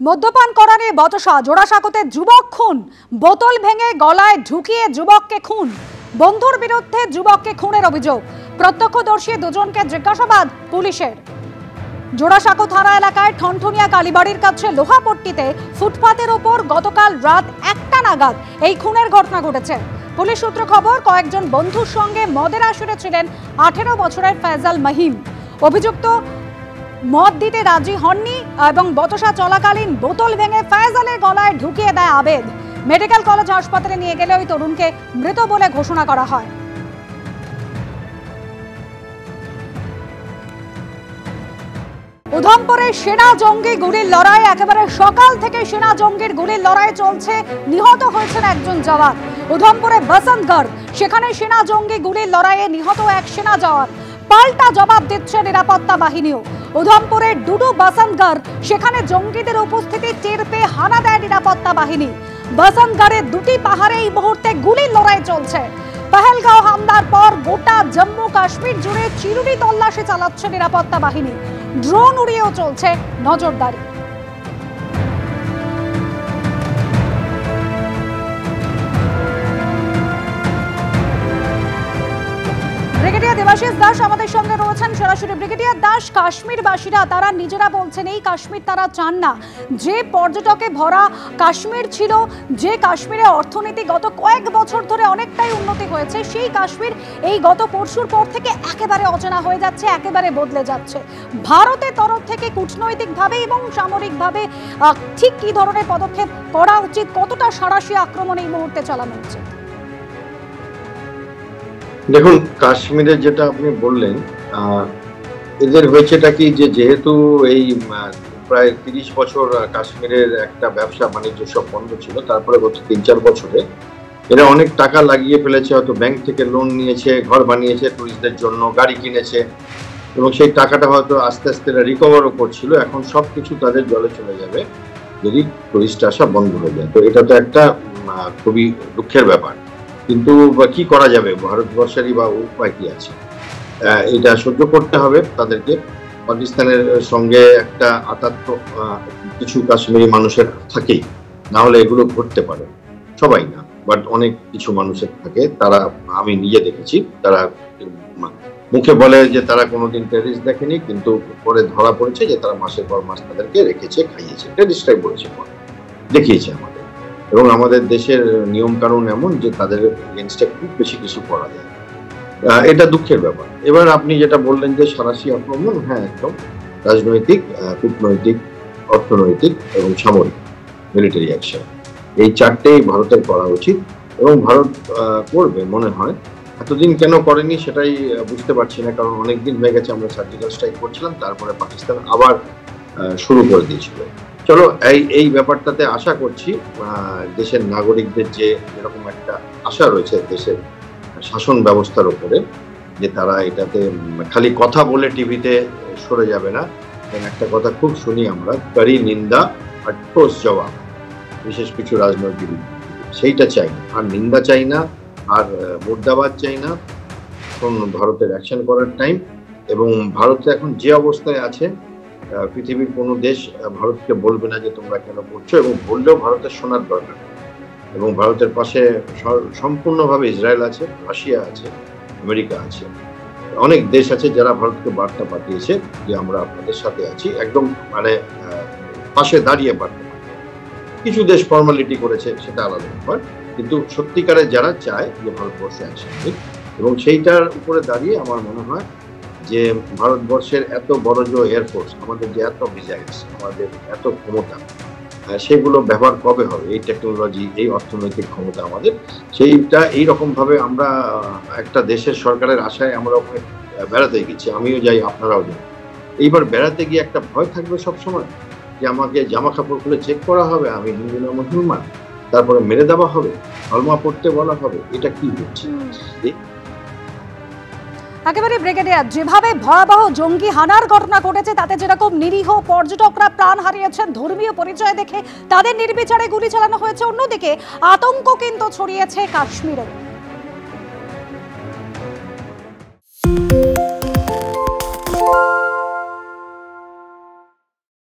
মদ্যপান করা নিয়ে বচসা, জোড়াসাঁকোতে যুবক খুন, বোতল ভেঙে গলায় ঢুকিয়ে যুবককে খুন, বন্ধুর বিরুদ্ধে যুবককে খুনের অভিযোগ, প্রত্যক্ষদর্শী দুজনকে জিজ্ঞাসাবাদ পুলিশের। জোড়াসাঁকো থানা এলাকায় ঠনঠনিয়া কালীবাড়ির কাছে লোহাপট্টিতে ফুটপাতের ওপর গতকাল রাত 1টা নাগাদ এই খুনের ঘটনা ঘটেছে। পুলিশ সূত্রে খবর, কয়েকজন বন্ধুর সঙ্গে মদের আসরে ছিলেন 18 বছরের ফয়জাল মাহিম। অভিযুক্ত মদ দিতে রাজি হননি এবং বচসা চলাকালীন বোতল ভেঙে ফয়জালের গলায় ঢুকিয়ে দেয় আবেদ। মেডিকেল কলেজ হাসপাতালে নিয়ে গেলে ওই তরুণকে মৃত বলে ঘোষণা করা হয়। উধমপুরে সেনা জঙ্গি গুলির লড়াই, একেবারে সকাল থেকে সেনা জঙ্গির গুলির লড়াই চলছে। নিহত হয়েছেন একজন জওয়ান। উধমপুরে বসন্তগড়, সেখানে সেনা জঙ্গি গুলির লড়াইয়ে নিহত এক সেনা জওয়ান। পাল্টা জবাব দিচ্ছে নিরাপত্তা বাহিনীও। উধমপুরের ডুডু বসন্তগড়, সেখানে জঙ্গিদের উপস্থিতি টের পেয়ে হানা দেয় নিরাপত্তা বাহিনী। বসন্তগড়ের দুটি পাহাড়ে এই মুহূর্তে গুলির লড়াই চলছে। পহেলগাঁও হামলার পর গোটা জম্মু কাশ্মীর জুড়ে চিরুনি তল্লাশি চালাচ্ছে নিরাপত্তা বাহিনী। ড্রোন উড়িয়েও চলছে নজরদারি। ব্রিগেডিয়ার দেবাশিস দাস আমাদের সঙ্গে রয়েছেন সরাসরি। ব্রিগেডিয়ার দাস, কাশ্মীরবাসীরা তারা নিজেরা বলছেন এই কাশ্মীর তারা চান না। যে পর্যটকে ভরা কাশ্মীর ছিল, যে কাশ্মীরে অর্থনীতি গত কয়েক বছর ধরে অনেকটাই উন্নতি হয়েছে, সেই কাশ্মীর এই গত পরশুর পর থেকে একেবারে অচেনা হয়ে যাচ্ছে, একেবারে বদলে যাচ্ছে। ভারতের তরফ থেকে কূটনৈতিকভাবে এবং সামরিকভাবে ঠিক কি ধরনের পদক্ষেপ করা উচিত? কতটা সাঁড়াশি আক্রমণ এই মুহূর্তে চালানো উচিত? দেখুন, কাশ্মীরে যেটা আপনি বললেন, এদের হয়েছেটা কি, যে যেহেতু এই প্রায় 30 বছর কাশ্মীরের একটা ব্যবসা বাণিজ্য সব বন্ধ ছিল, তারপরে গত 3-4 বছরে এরা অনেক টাকা লাগিয়ে ফেলেছে। হয়তো ব্যাংক থেকে লোন নিয়েছে, ঘর বানিয়েছে টুরিস্টদের জন্য, গাড়ি কিনেছে, এবং সেই টাকাটা হয়তো আস্তে আস্তে রিকভারও করছিল। এখন সবকিছু তাদের জলে চলে যাবে যদি টুরিস্ট আসা বন্ধ হয়ে যায়। তো এটা তো একটা খুবই দুঃখের ব্যাপার। কিন্তু কি করা যাবে, ভারতবর্ষেরই বা উপায় কি আছে? এটা সহ্য করতে হবে তাদেরকে। পাকিস্তানের সঙ্গে একটা আতাত কিছু কাশ্মীরি মানুষের থাকেই, না হলে এগুলো ঘটতে পারে। সবাই না, বাট অনেক কিছু মানুষের থাকে। তারা, আমি নিজে দেখেছি, তারা মুখে বলে যে তারা কোনোদিন টেররিস্ট দেখেনি, কিন্তু পরে ধরা পড়েছে যে তারা মাসের পর মাস তাদেরকে রেখেছে, খাইয়েছে, টেররিস্টরাই বলেছে, দেখিয়েছে আমাদের। এবং আমাদের দেশের নিয়ম কানুন এমন যে তাদের এগেইনস্টে খুব বেশি কিছু করা যায়। এটা দুঃখের ব্যাপার। এবার আপনি যেটা বললেন যে সাঁড়াশি আক্রমণ, হ্যাঁ, একদম রাজনৈতিক, কূটনৈতিক, অর্থনৈতিক এবং সামরিক, মিলিটারি অ্যাকশন, এই চারটেই ভারতের করা উচিত এবং ভারত করবে মনে হয়। এতদিন কেন করেনি সেটাই বুঝতে পারছি না, কারণ অনেকদিন হয়ে গেছে আমরা সার্জিক্যাল স্ট্রাইক করছিলাম, তারপরে পাকিস্তান আবার শুরু করে দিয়েছিল। চলো, এই ব্যাপারটাতে আশা করছি দেশের নাগরিকদের যে এরকম একটা আশা রয়েছে দেশের শাসন ব্যবস্থার উপরে, যে তারা এটাতে খালি কথা বলে টিভিতে সরে যাবে না। একটা কথা খুব শুনি আমরা, কড়ি নিন্দা আর ঠোস জবাব, বিশেষ কিছু রাজনৈতিক, সেইটা চাই না। আর নিন্দা চাই না, আর মুর্দাবাদ চাই না। এখন ভারতের অ্যাকশন করার টাইম। এবং ভারত এখন যে অবস্থায় আছে, পৃথিবীর কোনো দেশ ভারতকে বলবে না যে তোমরা কেন করছো, এবং বললেও ভারতের শোনার দরকার। এবং ভারতের পাশে সম্পূর্ণভাবে ইসরায়েল আছে, রাশিয়া আছে, আমেরিকা আছে, অনেক দেশ আছে যারা ভারতকে বার্তা পাঠিয়েছে যে আমরা আপনাদের সাথে আছি, একদম মানে পাশে দাঁড়িয়ে বার্তা। কিছু দেশ ফর্মালিটি করেছে, সেটা আলাদা ব্যাপার, কিন্তু সত্যিকারে যারা চায় যে ভারতবর্ষে অ্যাকশন নিক, এবং সেইটার উপরে দাঁড়িয়ে আমার মনে হয় যে ভারতবর্ষের এত বড় যে এয়ারফোর্স, আমাদের যে এত মিসাইলস, আমাদের এত ক্ষমতা, সেগুলো ব্যবহার কবে হবে? এই টেকনোলজি, এই অর্থনৈতিক ক্ষমতা আমাদের, সেইটা এইরকম ভাবে আমরা একটা দেশের সরকারের আশায় আমরা ওখানে বেড়াতে গেছি, আমিও যাই, আপনারাও যাই। এইবার বেড়াতে গিয়ে একটা ভয় থাকবে সবসময় যে আমাকে জামা কাপড় খুলে চেক করা হবে, আমি হিন্দু না মুসলমান, তারপরে মেরে দেওয়া হবে, কলমা পড়তে বলা হবে। এটা কি হচ্ছে? একেবারে ব্রিগেডিয়ার, যেভাবে ভয়াবহ জঙ্গি হানার ঘটনা ঘটেছে, তাতে যেরকম নিরীহ পর্যটকরা প্রাণ হারিয়েছেন ধর্মীয় পরিচয় দেখে, তাদের নির্বিচারে গুলি চালানো হয়েছে, অন্যদিকে আতঙ্ক কিন্তু ছড়িয়েছে কাশ্মীরে।